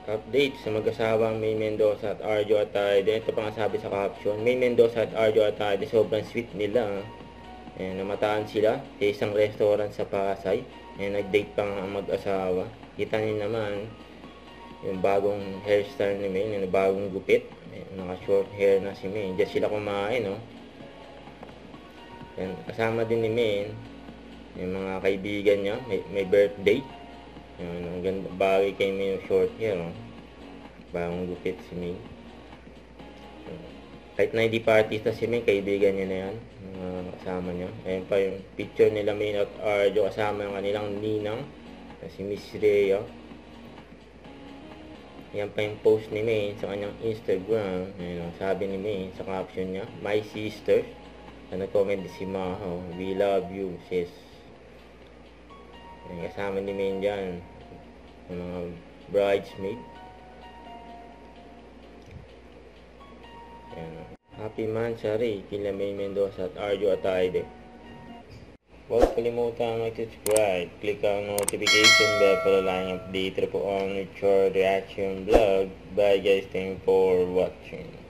Update sa mag-asawang May Mendoza at Arjo Atayde. Ito pa nga sabi sa caption, May Mendoza at Arjo Atayde, sobrang sweet nila. Ayan, namataan sila sa isang restaurant sa Pasay. Ayan, nag-date pa nga ang mag-asawa. Kita niyo naman yung bagong hairstyle ni May, yung bagong gupit. Ayan, naka-short hair na si May. Diyan sila kumain, no? Ayan, kasama din ni May yung mga kaibigan niya, may birthday. Ayan, ang ganda, bagay kay May yung short hair, no? Bagong gupit si May. Kahit na hindi pa artista si May, kaibigan niya na yan, kasama niya. Ayan pa yung picture nila May at Arjo kasama yung kanilang ninang, si Miss Rhea. Yan pa yung post ni May sa kanyang Instagram. Ayan, sabi ni May sa caption niya, "My sister." Nag-comment si Maho, "We love you, sis." Ayan, kasama ni May dyan yung mga bridesmaid. Ayan. Happy Mansari kila May Mendoza at Arjo Atayde. Huwag kalimutan mag-subscribe. Click ang notification bell para lang update po on with your reaction vlog. Bye guys, thank you for watching.